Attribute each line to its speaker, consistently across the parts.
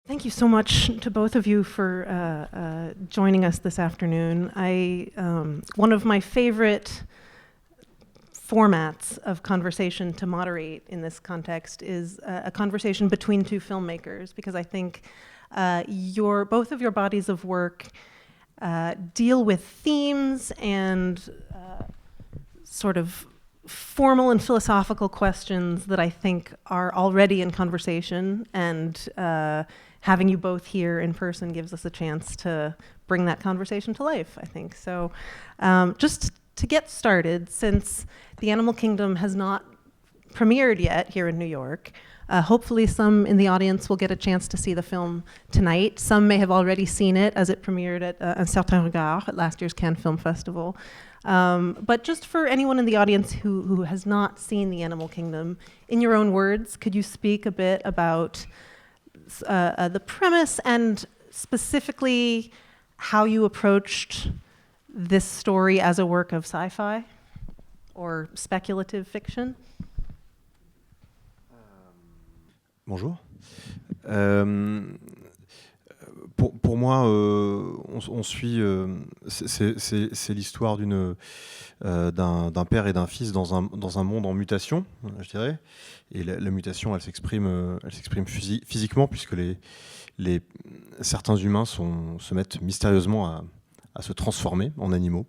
Speaker 1: Thank you so much to both of you for joining us this afternoon. One of my favorite formats of conversation to moderate in this context is a conversation between two filmmakers, because I think both of your bodies of work deal with themes and sort of formal and philosophical questions that I think are already in conversation, and having you both here in person gives us a chance to bring that conversation to life, I think. So just to get started, since The Animal Kingdom has not premiered yet here in New York, hopefully some in the audience will get a chance to see the film tonight. Some may have already seen it as it premiered at Un Certain Regard at last year's Cannes Film Festival. But just for anyone in the audience who has not seen The Animal Kingdom, in your own words, could you speak a bit about the premise and specifically how you approached this story as a work of sci-fi or speculative fiction?
Speaker 2: Bonjour. Pour moi, on suit. C'est l'histoire d'un père et d'un fils dans un monde en mutation, je dirais. Et la mutation, elle s'exprime physiquement, puisque certains humains se mettent mystérieusement à se transformer en animaux.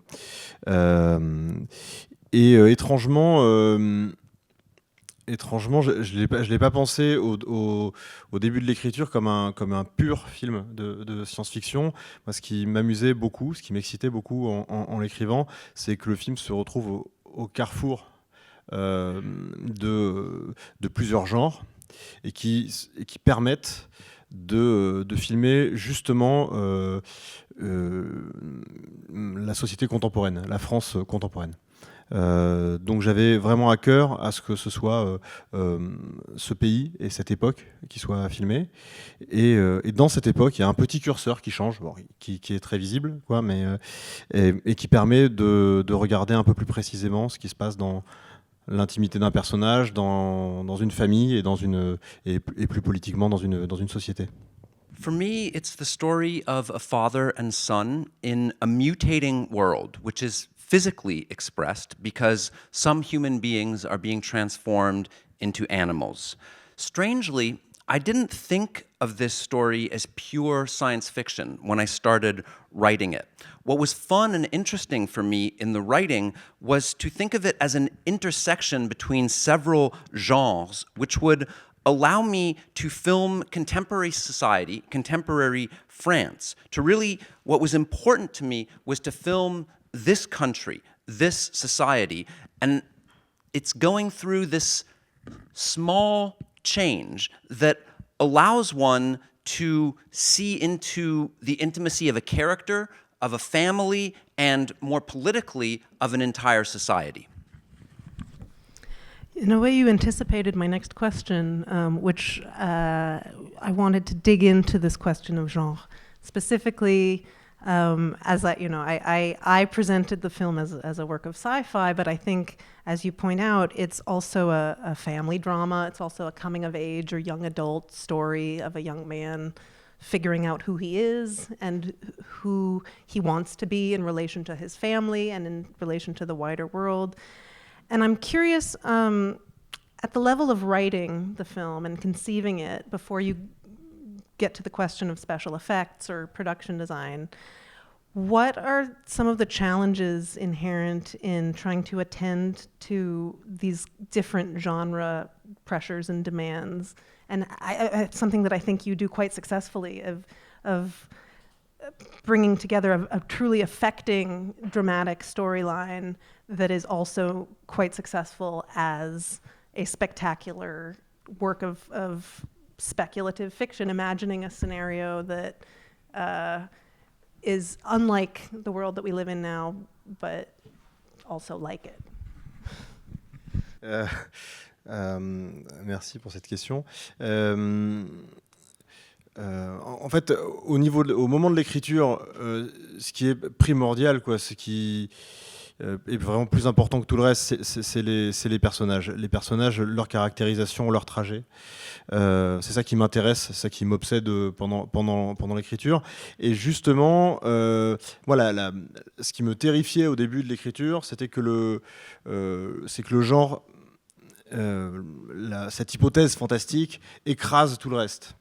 Speaker 2: Étrangement, je l'ai pas pensé au début de l'écriture comme un pur film de science-fiction. Moi, ce qui m'amusait beaucoup, ce qui m'excitait beaucoup en l'écrivant, c'est que le film se retrouve au carrefour de plusieurs genres et qui permettent de filmer justement la société contemporaine, la France contemporaine. Donc j'avais vraiment à cœur à ce que ce soit ce pays et cette époque qui soit filmée. Et dans cette époque, il y a un petit curseur qui change, qui est très visible, quoi, et qui permet de regarder un peu plus précisément ce qui se passe dans l'intimité d'un personnage, dans une famille et plus politiquement dans une société.
Speaker 3: For me, it's the story of a father and son in a mutating world, which is physically expressed because some human beings are being transformed into animals. Strangely, I didn't think of this story as pure science fiction when I started writing it. What was fun and interesting for me in the writing was to think of it as an intersection between several genres, which would allow me to film contemporary society, contemporary France. What was important to me was to film this country, this society, and it's going through this small change that allows one to see into the intimacy of a character, of a family, and more politically, of an entire society.
Speaker 1: In a way, you anticipated my next question, which I wanted to dig into this question of genre. Specifically, as I presented the film as a work of sci-fi, but I think, as you point out, it's also a family drama. It's also a coming-of-age or young adult story of a young man figuring out who he is and who he wants to be in relation to his family and in relation to the wider world. And I'm curious, at the level of writing the film and conceiving it, before you get to the question of special effects or production design, what are some of the challenges inherent in trying to attend to these different genre pressures and demands? And it's something that I think you do quite successfully, of bringing together a truly affecting dramatic storyline that is also quite successful as a spectacular work of speculative fiction, imagining a scenario that is unlike the world that we live in now, but also like it.
Speaker 2: Merci pour cette question. En fait, au moment de l'écriture, ce qui est primordial, quoi, c'est qu'il est vraiment plus important que tout le reste, c'est les personnages. Les personnages, leur caractérisation, leur trajet. C'est ça qui m'intéresse, c'est ça qui m'obsède pendant l'écriture. Et justement, voilà, ce qui me terrifiait au début de l'écriture, c'était que le genre, cette hypothèse fantastique écrase tout le reste.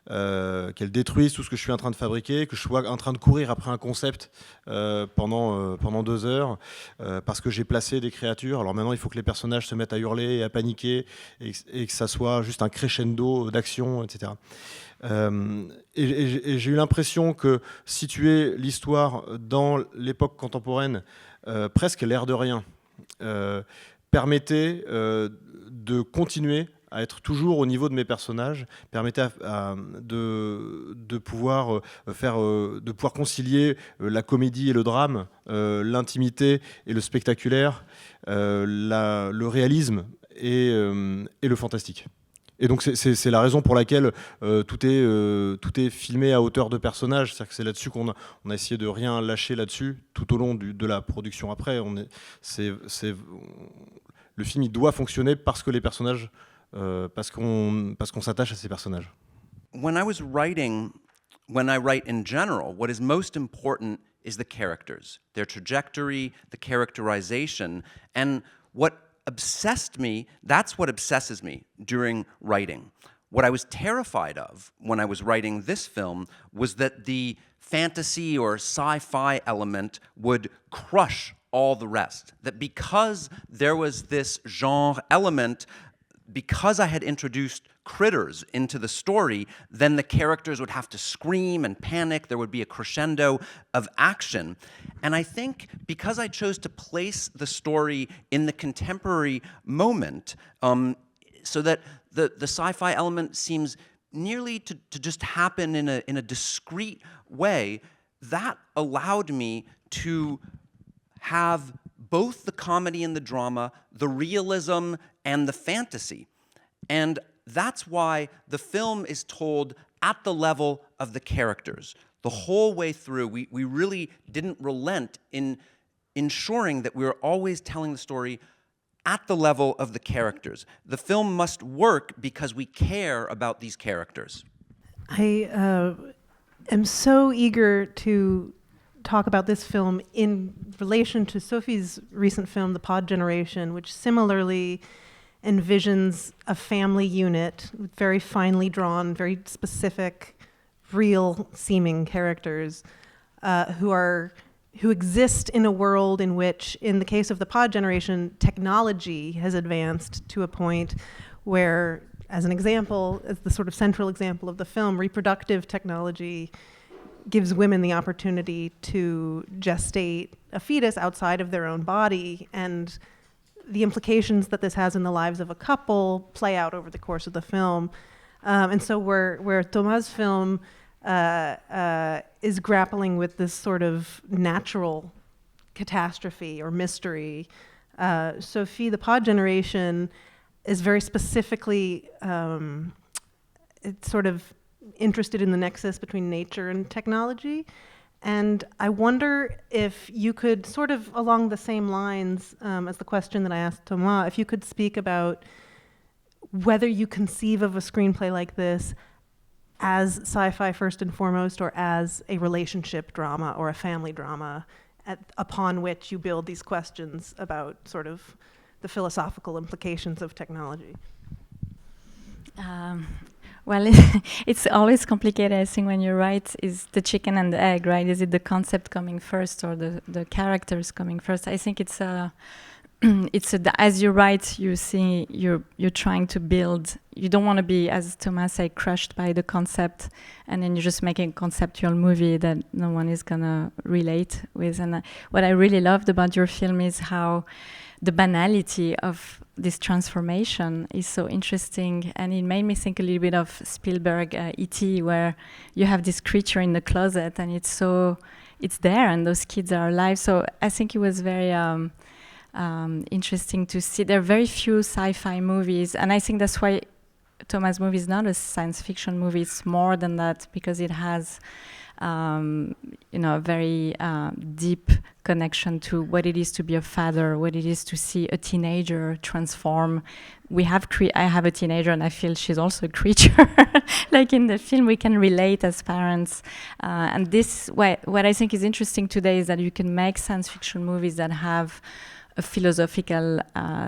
Speaker 2: Qu'elle détruise tout ce que je suis en train de fabriquer, que je sois en train de courir après un concept pendant 2 heures, parce que j'ai placé des créatures. Alors maintenant, il faut que les personnages se mettent à hurler et à paniquer, et que ça soit juste un crescendo d'action, etc. Et j'ai eu l'impression que situer l'histoire dans l'époque contemporaine, presque l'air de rien, permettait de continuer à être toujours au niveau de mes personnages, permettait de pouvoir concilier la comédie et le drame, l'intimité et le spectaculaire, le réalisme et le fantastique. Et donc c'est la raison pour laquelle tout est filmé à hauteur de personnage. C'est-à-dire que c'est là-dessus qu'on a essayé de rien lâcher là-dessus tout au long de la production. Après, le film il doit fonctionner parce que les personnages, parce qu'on s'attache à ces personnages.
Speaker 3: When I write in general, what is most important is the characters, their trajectory, the characterization, and what that's what obsesses me during writing. What I was terrified of when I was writing this film was that the fantasy or sci-fi element would crush all the rest. That because there was this genre element, because I had introduced critters into the story, then the characters would have to scream and panic. There would be a crescendo of action. And I think because I chose to place the story in the contemporary moment, so that the sci-fi element seems nearly to just happen in a discrete way, that allowed me to have both the comedy and the drama, the realism and the fantasy. And that's why the film is told at the level of the characters. The whole way through, we really didn't relent in ensuring that we were always telling the story at the level of the characters. The film must work because we care about these characters.
Speaker 1: I am so eager to talk about this film in relation to Sophie's recent film, The Pod Generation, which similarly envisions a family unit with very finely drawn, very specific, real-seeming characters who exist in a world in which, in the case of The Pod Generation, technology has advanced to a point where, as an example, as the sort of central example of the film, reproductive technology gives women the opportunity to gestate a fetus outside of their own body, and the implications that this has in the lives of a couple play out over the course of the film. And so where Thomas' film is grappling with this sort of natural catastrophe or mystery, Sophie, The Pod Generation, is very specifically it's sort of interested in the nexus between nature and technology. And I wonder if you could, sort of along the same lines as the question that I asked Thomas, if you could speak about whether you conceive of a screenplay like this as sci-fi first and foremost, or as a relationship drama or a family drama upon which you build these questions about sort of the philosophical implications of technology.
Speaker 4: Well, it's always complicated, I think, when you write, is the chicken and the egg, right? Is it the concept coming first or the characters coming first? I think it's as you write, you see, you're trying to build. You don't want to be, as Thomas said, crushed by the concept, and then you're just making a conceptual movie that no one is gonna relate with. And what I really loved about your film is how the banality of this transformation is so interesting, and it made me think a little bit of Spielberg E.T., where you have this creature in the closet and it's there and those kids are alive. So I think it was very interesting to see. There are very few sci-fi movies, and I think that's why Thomas' movie is not a science fiction movie. It's more than that because it has, a very deep connection to what it is to be a father, what it is to see a teenager transform. I have a teenager, and I feel she's also a creature. Like in the film, we can relate as parents. And this, what I think is interesting today is that you can make science fiction movies that have a philosophical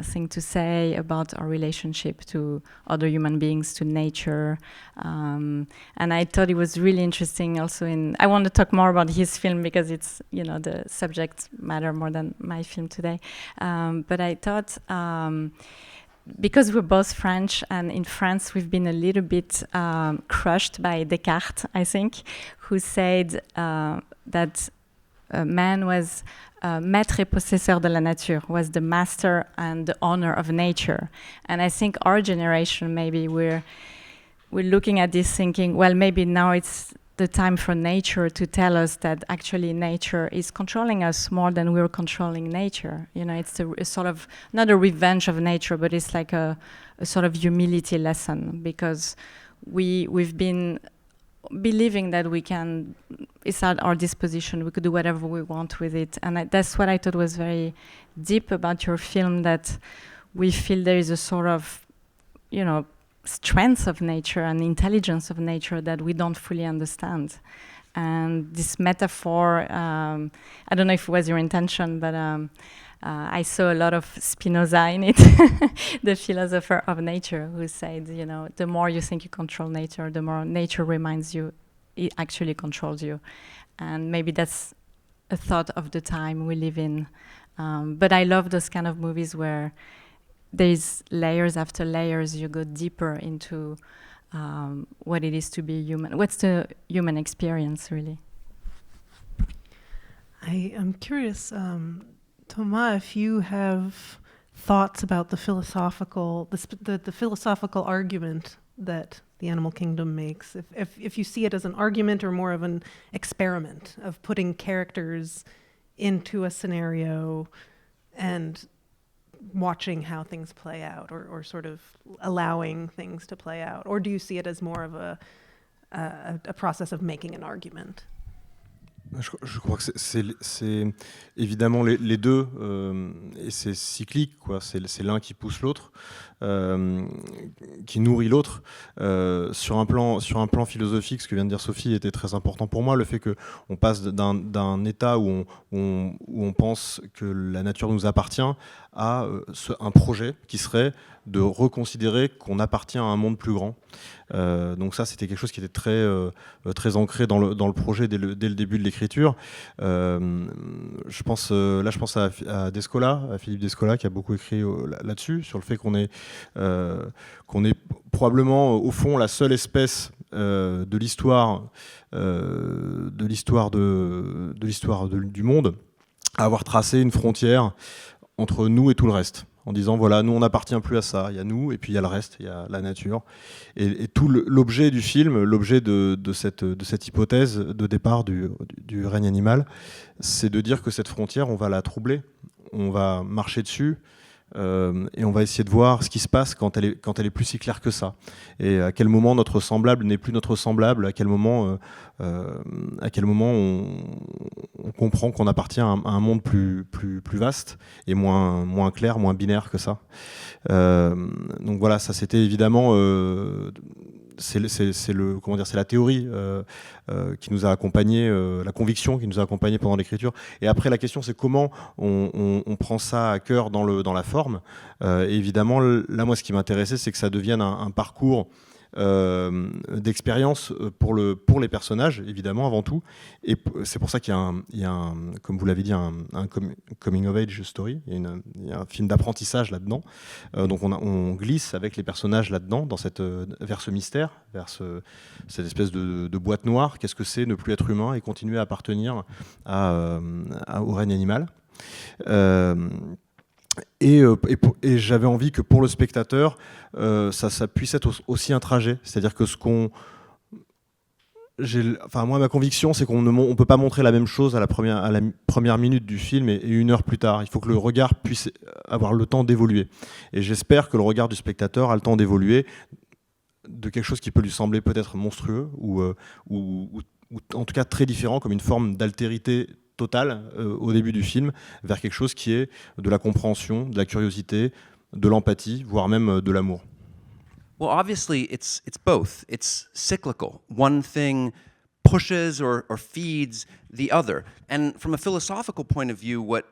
Speaker 4: thing to say about our relationship to other human beings, to nature. And I thought it was really interesting also I want to talk more about his film because it's, the subject matter more than my film today. But I thought, because we're both French, and in France we've been a little bit crushed by Descartes, I think, who said that man was maître et possesseur de la nature, was the master and the owner of nature. And I think our generation, maybe we're looking at this thinking, well, maybe now it's the time for nature to tell us that actually nature is controlling us more than we're controlling nature. It's a sort of, not a revenge of nature, but it's like a sort of humility lesson, because we've been believing that it's at our disposition, we could do whatever we want with it. And that's what I thought was very deep about your film, that we feel there is a sort of, strength of nature and intelligence of nature that we don't fully understand. And this metaphor, I don't know if it was your intention, but I saw a lot of Spinoza in it, the philosopher of nature, who said, the more you think you control nature, the more nature reminds you it actually controls you. And maybe that's a thought of the time we live in. But I love those kind of movies where there's layers after layers, you go deeper into what it is to be human. What's the human experience, really?
Speaker 1: I am curious, Thomas, if you have thoughts about the philosophical argument that the animal kingdom makes, if you see it as an argument or more of an experiment of putting characters into a scenario and watching how things play out, or sort of allowing things to play out, or do you see it as more of a process of making an argument?
Speaker 2: Je crois que c'est évidemment les deux, et c'est cyclique, quoi. C'est l'un qui pousse l'autre, qui nourrit l'autre. Sur un plan philosophique, ce que vient de dire Sophie était très important pour moi, le fait qu'on passe d'un état où on pense que la nature nous appartient à un projet qui serait de reconsidérer qu'on appartient à un monde plus grand. Donc ça, c'était quelque chose qui était très ancré dans le projet dès le début de l'écriture. Je pense à Descola, à Philippe Descola, qui a beaucoup écrit là-dessus, sur le fait qu'on est probablement au fond la seule espèce de l'histoire du monde à avoir tracé une frontière entre nous et tout le reste, en disant voilà, nous on n'appartient plus à ça, il y a nous et puis il y a le reste, il y a la nature. Et tout l'objet du film, l'objet de cette hypothèse de départ du règne animal, c'est de dire que cette frontière, on va la troubler, on va marcher dessus, et on va essayer de voir ce qui se passe quand elle est plus si claire que ça, et à quel moment notre semblable n'est plus notre semblable, à quel moment on comprend qu'on appartient à un monde plus vaste et moins clair, moins binaire que ça. Donc voilà, ça c'était évidemment c'est la théorie qui nous a accompagnés, la conviction qui nous a accompagnés pendant l'écriture. Et après, la question, c'est comment on prend ça à cœur dans la forme. Et évidemment, là, moi, ce qui m'intéressait, c'est que ça devienne un parcours d'expérience pour les personnages, évidemment, avant tout. Et c'est pour ça qu'il y a comme vous l'avez dit, un coming of age story. Il y a un film d'apprentissage là-dedans. Donc on glisse avec les personnages là-dedans, vers ce mystère, vers cette espèce de boîte noire. Qu'est-ce que c'est ne plus être humain et continuer à appartenir au règne animal. Et j'avais envie que pour le spectateur, ça puisse être aussi un trajet. C'est-à-dire que moi, ma conviction, c'est qu'on ne peut pas montrer la même chose à la première minute du film et 1 heure plus tard. Il faut que le regard puisse avoir le temps d'évoluer. Et j'espère que le regard du spectateur a le temps d'évoluer de quelque chose qui peut lui sembler peut-être monstrueux ou en tout cas très différent, comme une forme d'altérité totale au début du film, vers quelque chose qui est de la compréhension, de la curiosité, de l'empathie, voire même de l'amour.
Speaker 3: Well, obviously, it's both. It's cyclical. One thing pushes or feeds the other. And from a philosophical point of view, what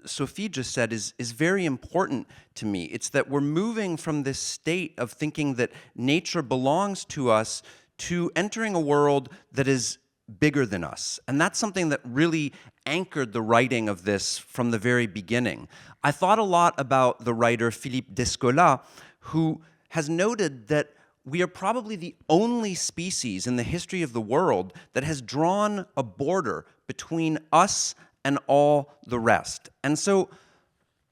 Speaker 3: Sophie just said is very important to me. It's that we're moving from this state of thinking that nature belongs to us to entering a world that is bigger than us. And that's something that really anchored the writing of this from the very beginning. I thought a lot about the writer Philippe Descola, who has noted that we are probably the only species in the history of the world that has drawn a border between us and all the rest. And so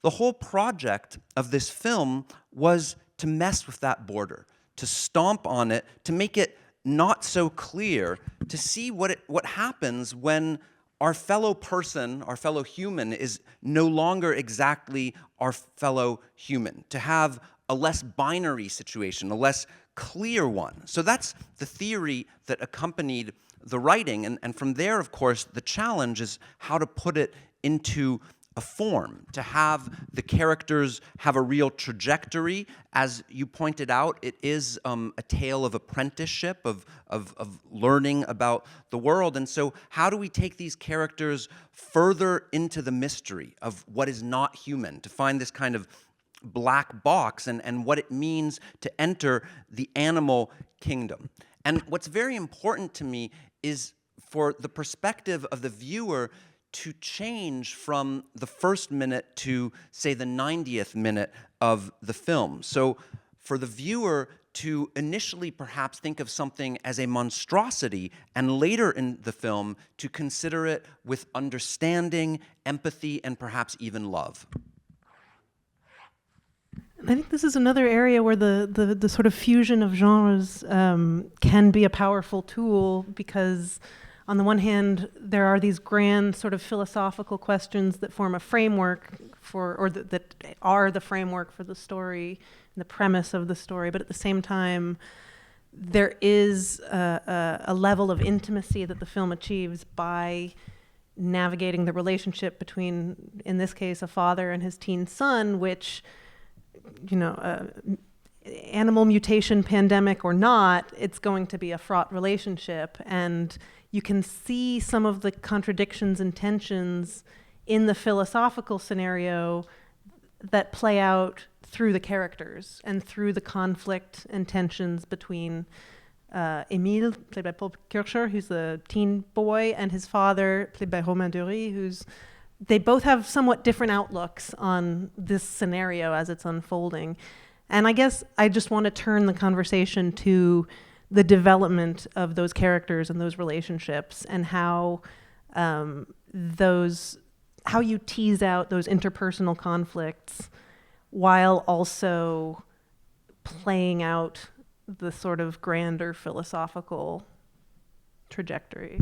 Speaker 3: the whole project of this film was to mess with that border, to stomp on it, to make it not so clear, to see what happens when our fellow person, our fellow human, is no longer exactly our fellow human, to have a less binary situation, a less clear one. So that's the theory that accompanied the writing, and from there, of course, the challenge is how to put it into a form, to have the characters have a real trajectory. As you pointed out, it is a tale of apprenticeship, of learning about the world. And so how do we take these characters further into the mystery of what is not human, to find this kind of black box and what it means to enter the animal kingdom? And what's very important to me is for the perspective of the viewer to change from the first minute to, say, the 90th minute of the film. So for the viewer to initially perhaps think of something as a monstrosity, and later in the film to consider it with understanding, empathy, and perhaps even love.
Speaker 1: I think this is another area where the sort of fusion of genres can be a powerful tool, because on the one hand, there are these grand sort of philosophical questions that form a framework for, or that are the framework for the story and the premise of the story. But at the same time, there is a level of intimacy that the film achieves by navigating the relationship between, in this case, a father and his teen son, which, you know, animal mutation, pandemic or not, it's going to be a fraught relationship. And you can see some of the contradictions and tensions in the philosophical scenario that play out through the characters and through the conflict and tensions between Émile, played by Paul Kircher, who's the teen boy, and his father, played by Romain Duris, they both have somewhat different outlooks on this scenario as it's unfolding. And I guess I just want to turn the conversation to the development of those characters and those relationships, and how how you tease out those interpersonal conflicts while also playing out the sort of grander philosophical trajectory.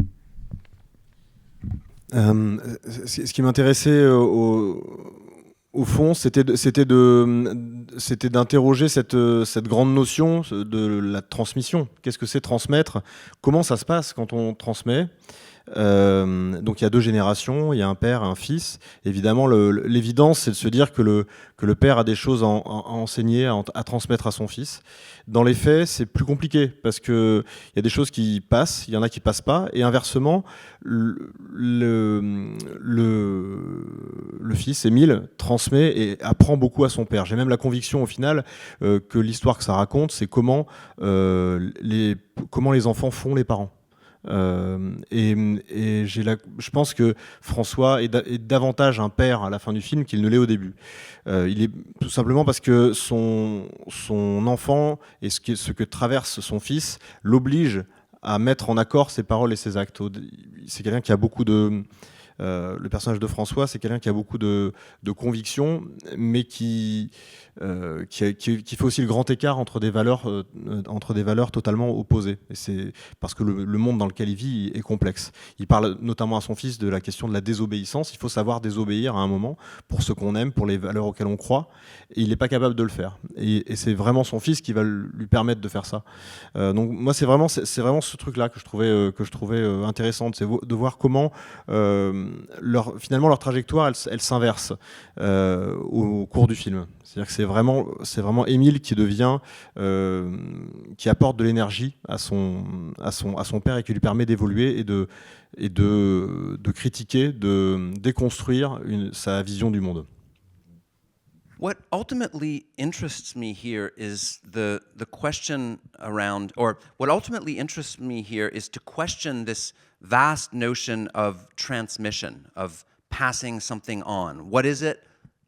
Speaker 2: Ce qui m'intéressait au fond, c'était d'interroger cette grande notion de la transmission. Qu'est-ce que c'est transmettre ? Comment ça se passe quand on transmet ? Donc il y a deux générations, il y a un père et un fils. Évidemment, l'évidence, c'est de se dire que le père a des choses à enseigner, à transmettre à son fils. Dans les faits, c'est plus compliqué, parce qu'il y a des choses qui passent, il y en a qui passent pas, et inversement, le fils, Émile, transmet et apprend beaucoup à son père. J'ai même la conviction, au final, que l'histoire que ça raconte, c'est comment les enfants font les parents. Et je pense que François est davantage un père à la fin du film qu'il ne l'est au début. Il est tout simplement parce que son enfant et ce que traverse son fils l'oblige à mettre en accord ses paroles et ses actes. C'est quelqu'un qui a beaucoup de Le personnage de François, c'est quelqu'un qui a beaucoup de convictions, mais qui fait aussi le grand écart entre des valeurs totalement opposées. Et c'est parce que le monde dans lequel il vit est complexe. Il parle notamment à son fils de la question de la désobéissance. Il faut savoir désobéir à un moment pour ce qu'on aime, pour les valeurs auxquelles on croit. Et il n'est pas capable de le faire. Et c'est vraiment son fils qui va lui permettre de faire ça. Donc moi, c'est vraiment ce truc-là que je trouvais intéressant, c'est de voir comment finalement leur trajectoire, elle s'inverse au cours du film. C'est-à-dire que c'est vraiment Émile qui apporte de l'énergie à son père et qui lui permet d'évoluer et de critiquer, de déconstruire sa vision du monde.
Speaker 3: What ultimately interests me here is the question around, or what ultimately interests me here is to question this vast notion of transmission, of passing something on. What is it,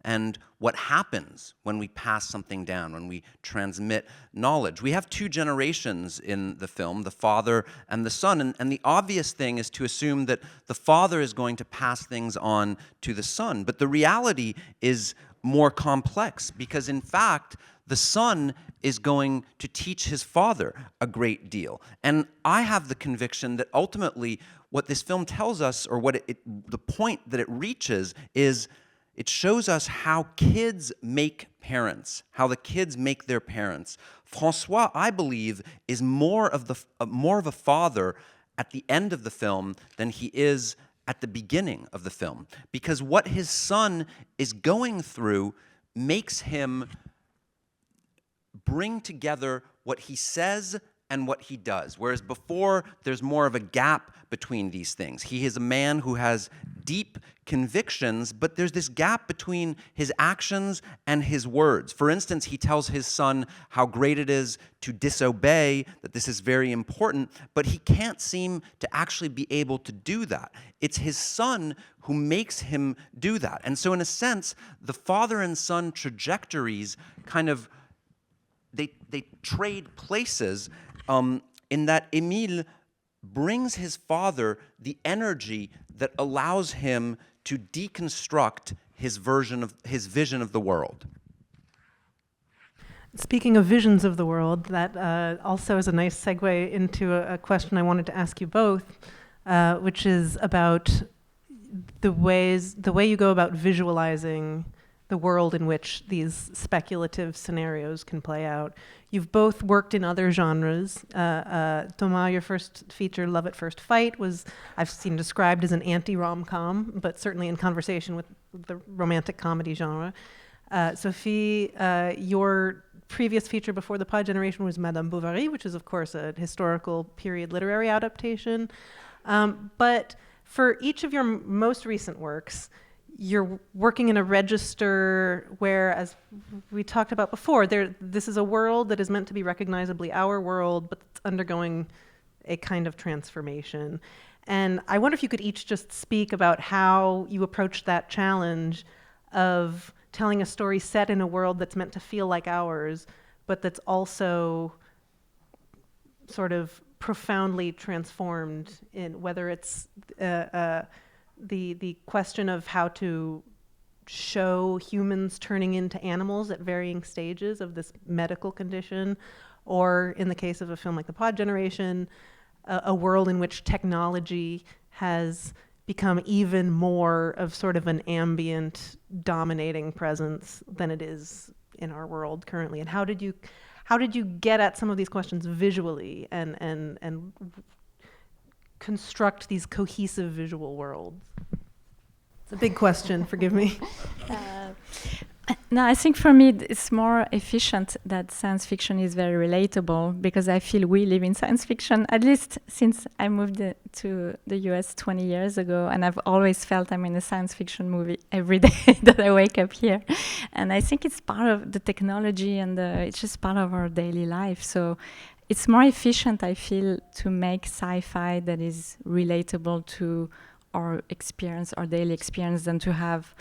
Speaker 3: and what happens when we pass something down, when we transmit knowledge? We have two generations in the film, the father and the son, and the obvious thing is to assume that the father is going to pass things on to the son, but the reality is more complex, because in fact, the son is going to teach his father a great deal. And I have the conviction that ultimately what this film tells us, or the point that it reaches, is it shows us how kids make parents, how the kids make their parents. François, I believe, is more of a father at the end of the film than he is at the beginning of the film, because what his son is going through makes him bring together what he says and what he does, whereas before there's more of a gap between these things. He is a man who has deep convictions, but there's this gap between his actions and his words. For instance, he tells his son how great it is to disobey, that this is very important, but he can't seem to actually be able to do that. It's his son who makes him do that. And so in a sense, the father and son trajectories kind of, they trade places, in that Émile brings his father the energy that allows him to deconstruct his vision of the world.
Speaker 1: Speaking of visions of the world, that also is a nice segue into a question I wanted to ask you both, which is about the way you go about visualizing the world in which these speculative scenarios can play out. You've both worked in other genres. Thomas, your first feature, Love at First Fight, I've seen described as an anti-rom-com, but certainly in conversation with the romantic comedy genre. Sophie, your previous feature before The Pod Generation was Madame Bovary, which is, of course, a historical period literary adaptation. But for each of your most recent works, you're working in a register where, as we talked about before, this is a world that is meant to be recognizably our world, but it's undergoing a kind of transformation. And I wonder if you could each just speak about how you approached that challenge of telling a story set in a world that's meant to feel like ours, but that's also sort of profoundly transformed, in whether it's the question of how to show humans turning into animals at varying stages of this medical condition, or in the case of a film like The Pod Generation, a world in which technology has become even more of sort of an ambient dominating presence than it is in our world currently. And how did you get at some of these questions visually and construct these cohesive visual worlds? It's a big question, forgive me.
Speaker 4: No, I think for me it's more efficient that science fiction is very relatable, because I feel we live in science fiction, at least since I moved to the US 20 years ago, and I've always felt I'm in a science fiction movie every day that I wake up here. And I think it's part of the technology, and it's just part of our daily life. So it's more efficient, I feel, to make sci-fi that is relatable to our experience, our daily experience, than to have.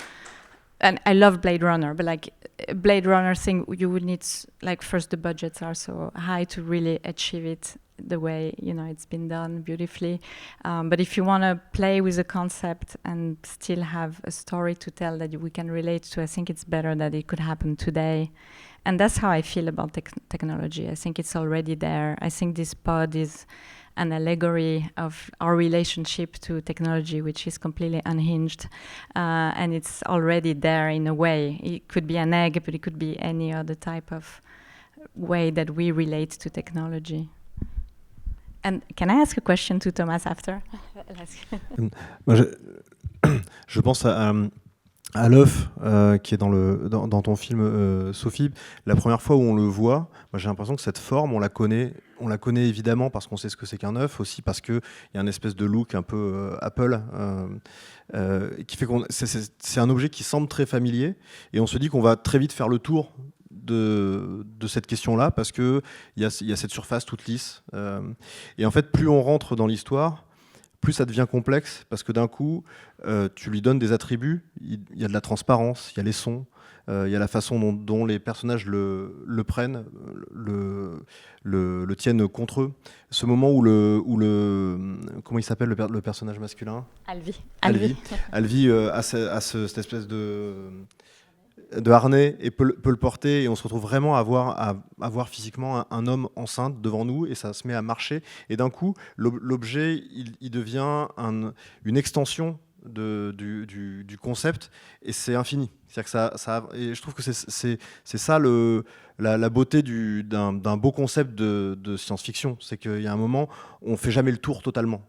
Speaker 4: And I love Blade Runner, but like Blade Runner thing, you would need, like, first the budgets are so high to really achieve it. the way it's been done beautifully. But if you want to play with a concept and still have a story to tell that we can relate to, I think it's better that it could happen today. And that's how I feel about technology. I think it's already there. I think this pod is an allegory of our relationship to technology, which is completely unhinged. And it's already there in a way. It could be an egg, but it could be any other type of way that we relate to technology. And can I ask a question to Thomas after?
Speaker 2: Moi, je pense à l'œuf qui est dans ton film, Sophie. La première fois où on le voit, moi, j'ai l'impression que cette forme, on la connaît évidemment parce qu'on sait ce que c'est qu'un œuf, aussi parce qu'il y a un espèce de look un peu Apple qui fait c'est un objet qui semble très familier, et on se dit qu'on va très vite faire le tour de cette question-là parce qu'il y a cette surface toute lisse. Et en fait, plus on rentre dans l'histoire, plus ça devient complexe, parce que d'un coup, tu lui donnes des attributs, il y a de la transparence, il y a les sons, il y a la façon dont les personnages le prennent, le tiennent contre eux. Ce moment où comment il s'appelle le personnage masculin ? Alvi a cette espèce de harnais et peut le porter, et on se retrouve vraiment à voir physiquement un homme enceinte devant nous, et ça se met à marcher, et d'un coup l'objet il devient une extension du concept, et c'est infini. C'est-à-dire que et je trouve que c'est ça la beauté d'un beau concept de science-fiction, c'est qu'il y a un moment on fait jamais le tour totalement,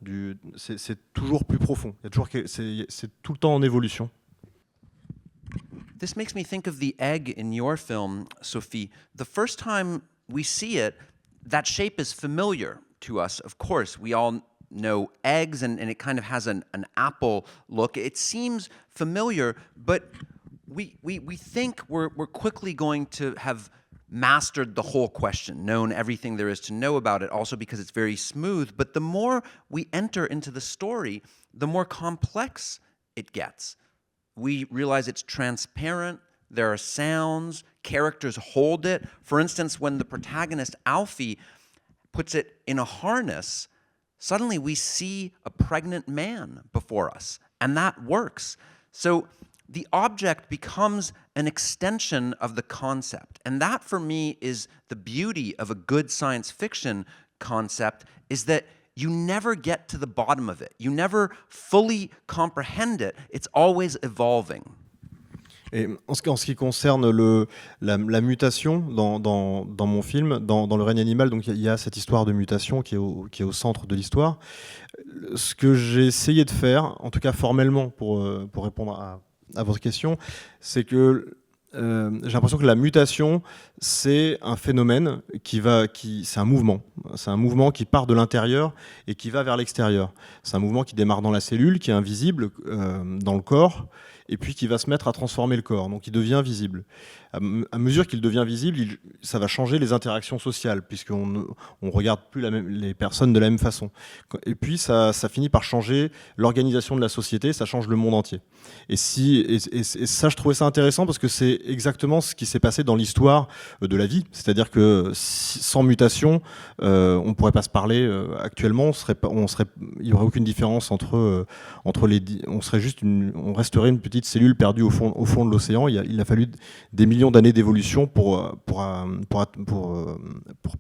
Speaker 2: c'est toujours plus profond, c'est tout le temps en évolution.
Speaker 3: This makes me think of the egg in your film, Sophie. The first time we see it, that shape is familiar to us. Of course, we all know eggs, and it kind of has an apple look. It seems familiar, but we think we're quickly going to have mastered the whole question, known everything there is to know about it, also because it's very smooth. But the more we enter into the story, the more complex it gets. We realize it's transparent, there are sounds, characters hold it. For instance, when the protagonist, Alfie, puts it in a harness, suddenly we see a pregnant man before us, and that works. So the object becomes an extension of the concept. And that, for me, is the beauty of a good science fiction concept, is that you never get to the bottom of it. You never fully comprehend it. It's always evolving.
Speaker 2: Et en ce qui concerne la mutation dans mon film, dans Le règne animal, donc il y a cette histoire de mutation qui est au centre de l'histoire. Ce que j'ai essayé de faire, en tout cas formellement pour répondre à votre question, c'est que j'ai l'impression que la mutation, c'est un phénomène c'est un mouvement. C'est un mouvement qui part de l'intérieur et qui va vers l'extérieur. C'est un mouvement qui démarre dans la cellule, qui est invisible dans le corps, et puis qui va se mettre à transformer le corps. Donc il devient visible. À mesure qu'il devient visible, ça va changer les interactions sociales, puisqu'on ne regarde plus les personnes de la même façon. Et puis ça finit par changer l'organisation de la société, ça change le monde entier. Et ça, je trouvais ça intéressant, parce que c'est exactement ce qui s'est passé dans l'histoire de la vie. C'est-à-dire que sans mutation, on ne pourrait pas se parler actuellement. Il n'y aurait aucune différence entre les. On resterait une petite cellule perdue au fond de l'océan. Il a fallu des millions d'années d'évolution pour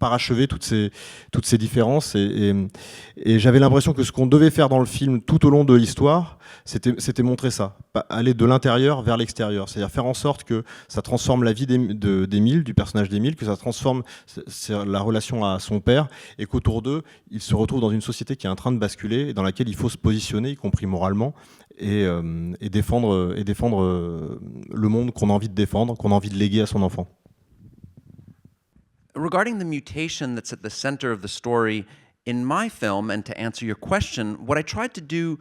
Speaker 2: parachever toutes ces différences. Et j'avais l'impression que ce qu'on devait faire dans le film tout au long de l'histoire, c'était montrer ça, aller de l'intérieur vers l'extérieur, c'est-à-dire faire en sorte que ça transforme la vie d'Émile, du personnage d'Émile, que ça transforme la relation à son père, et qu'autour d'eux, ils se retrouvent dans une société qui est en train de basculer et dans laquelle il faut se positionner, y compris moralement, et défendre le monde qu'on a envie de défendre, qu'on a envie de léguer à son enfant.
Speaker 3: Regarding the mutation that's at the center of the story in my film, and to answer your question, what I tried to do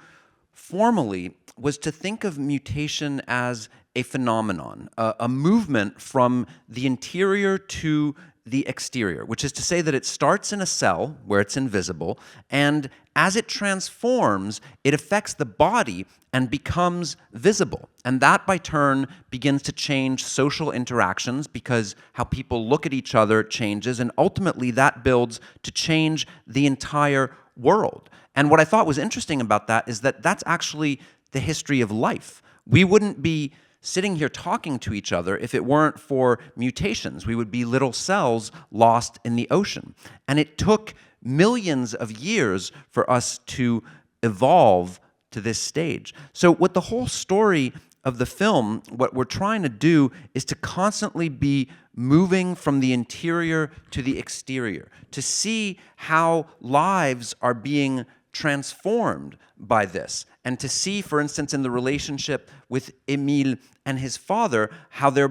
Speaker 3: formally was to think of mutation as a phenomenon, a movement from the interior to the exterior, which is to say that it starts in a cell where it's invisible, and as it transforms, it affects the body and becomes visible. And that, by turn, begins to change social interactions because how people look at each other changes, and ultimately that builds to change the entire world. And what I thought was interesting about that is that that's actually the history of life. We wouldn't be sitting here talking to each other if it weren't for mutations. We would be little cells lost in the ocean. And it took millions of years for us to evolve to this stage. So what the whole story of the film, what we're trying to do is to constantly be moving from the interior to the exterior, to see how lives are being transformed by this, and to see, for instance, in the relationship with Émile and his father, how the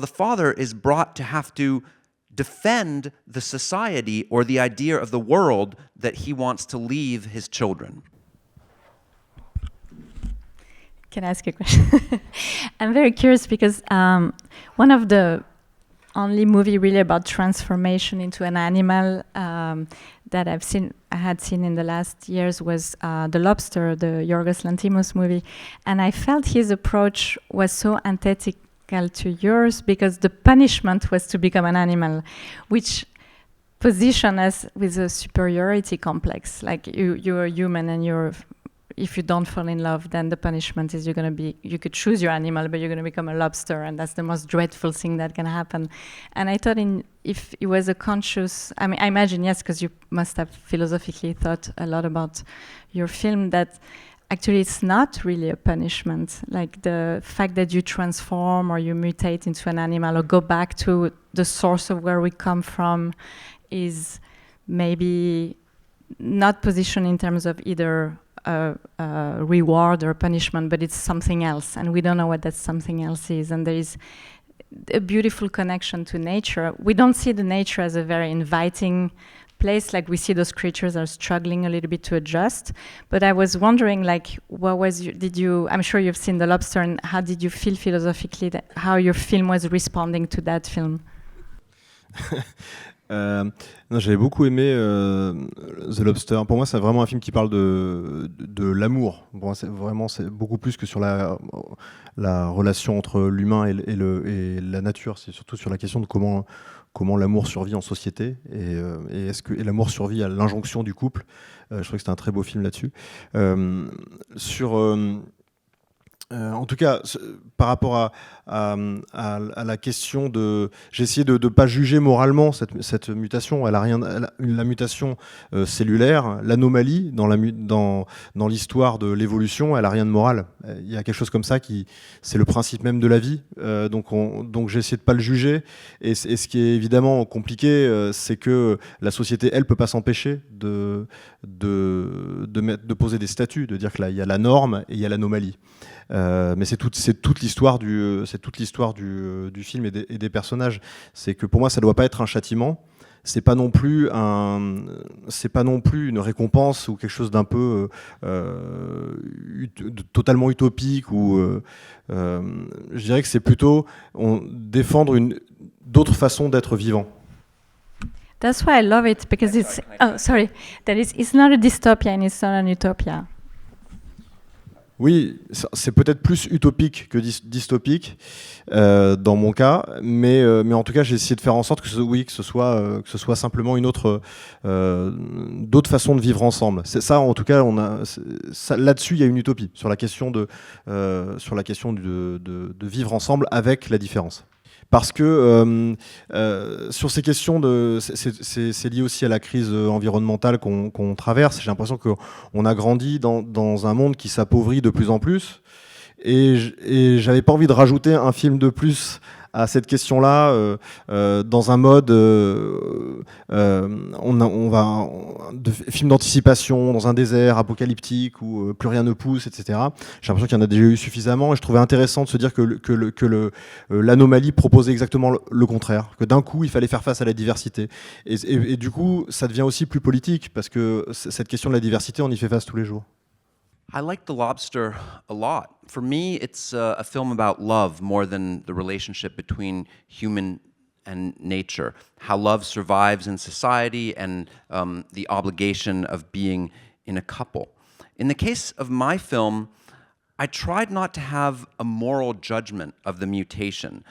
Speaker 3: father is brought to have to defend the society or the idea of the world that he wants to leave his children.
Speaker 4: Can I ask you a question? I'm very curious because one of the only movie really about transformation into an animal that I had seen in the last years was The Lobster, the Yorgos Lanthimos movie, and I felt his approach was so antithetical to yours because the punishment was to become an animal, which position us with a superiority complex. Like you're a human, and if you don't fall in love, then the punishment is you could choose your animal, but you're going to become a lobster, and that's the most dreadful thing that can happen. And I thought if it was a conscious, I imagine, yes, because you must have philosophically thought a lot about your film, that actually it's not really a punishment. Like the fact that you transform or you mutate into an animal or go back to the source of where we come from is maybe not positioned in terms of either reward or punishment, but it's something else, and we don't know what that something else is. And there is a beautiful connection to nature. We don't see the nature as a very inviting place, like we see those creatures are struggling a little bit to adjust. But I was wondering, like, I'm sure you've seen The Lobster, and how did you feel philosophically how your film was responding to that film?
Speaker 2: Non, j'avais beaucoup aimé The Lobster. Pour moi, c'est vraiment un film qui parle de l'amour. Pour moi, c'est beaucoup plus que sur la relation entre l'humain et la nature. C'est surtout sur la question de comment l'amour survit en société et est-ce que l'amour survit à l'injonction du couple. Je trouvais que c'était un très beau film là-dessus. En tout cas, par rapport à la question de... J'ai essayé de ne pas juger moralement cette mutation. La mutation cellulaire, l'anomalie dans l'histoire de l'évolution, elle n'a rien de moral. Il y a quelque chose comme ça c'est le principe même de la vie. Donc j'ai essayé de ne pas le juger. Et ce qui est évidemment compliqué, c'est que la société, elle, ne peut pas s'empêcher de poser des statuts, de dire qu'il y a la norme et il y a l'anomalie. Mais c'est toute l'histoire du film et des personnages. C'est que pour moi, ça doit pas être un châtiment. C'est pas non plus une récompense ou quelque chose d'un peu totalement utopique. Ou je dirais que c'est plutôt défendre d'autres façons d'être vivant.
Speaker 4: That's why I love it, because it's not a dystopia and it's not an utopia.
Speaker 2: Oui, c'est peut-être plus utopique que dystopique dans mon cas, mais en tout cas j'ai essayé de faire en sorte que ce soit simplement d'autres façons de vivre ensemble. C'est ça, en tout cas, là-dessus il y a une utopie sur la question de vivre ensemble avec la différence. Parce que sur ces questions c'est lié aussi à la crise environnementale qu'on traverse. J'ai l'impression qu'on a grandi dans un monde qui s'appauvrit de plus en plus, et j'avais pas envie de rajouter un film de plus à cette question-là dans un mode film d'anticipation dans un désert apocalyptique où plus rien ne pousse, etc. J'ai l'impression qu'il y en a déjà eu suffisamment, et je trouvais intéressant de se dire que l'anomalie proposait exactement le contraire, que d'un coup il fallait faire face à la diversité, et du coup ça devient aussi plus politique, parce que cette question de la diversité, on y fait face tous les jours.
Speaker 3: I like The Lobster a lot. For me, it's a film about love more than the relationship between human and nature, how love survives in society, and the obligation of being in a couple. In the case of my film, I tried not to have a moral judgment of the mutation,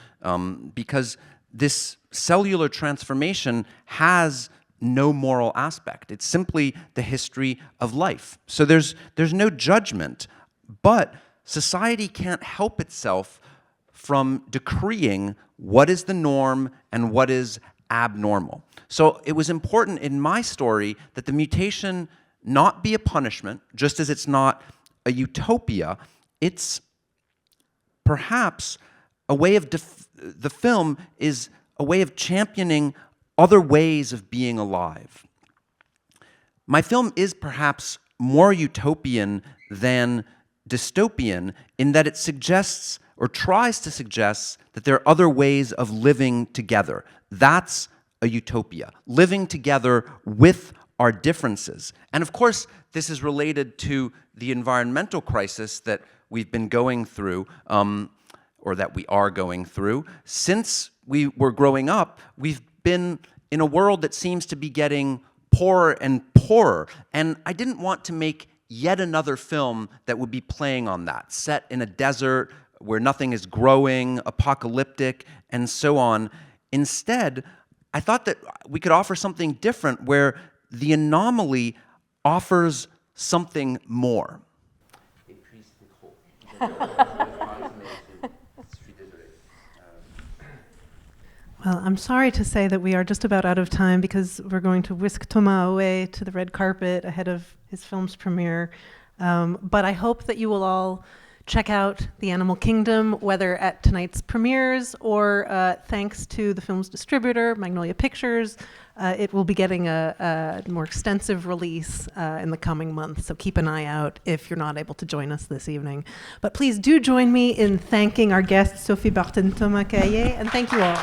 Speaker 3: because this cellular transformation has no moral aspect. It's simply the history of life. So there's no judgment, but society can't help itself from decreeing what is the norm and what is abnormal. So it was important in my story that the mutation not be a punishment, just as it's not a utopia. It's perhaps a way of, the film is a way of championing other ways of being alive. My film is perhaps more utopian than dystopian in that it suggests or tries to suggest that there are other ways of living together. That's a utopia, living together with our differences. And of course, this is related to the environmental crisis that we've been going through, or that we are going through. Since we were growing up, we've been in a world that seems to be getting poorer and poorer. And I didn't want to make yet another film that would be playing on that, set in a desert where nothing is growing, apocalyptic, and so on. Instead, I thought that we could offer something different where the anomaly offers something more.
Speaker 1: Well, I'm sorry to say that we are just about out of time because we're going to whisk Thomas away to the red carpet ahead of his film's premiere. But I hope that you will all check out The Animal Kingdom, whether at tonight's premieres or thanks to the film's distributor, Magnolia Pictures. It will be getting a more extensive release in the coming months, so keep an eye out if you're not able to join us this evening. But please do join me in thanking our guests, Sophie Barthes and Thomas Cailley, and thank you all.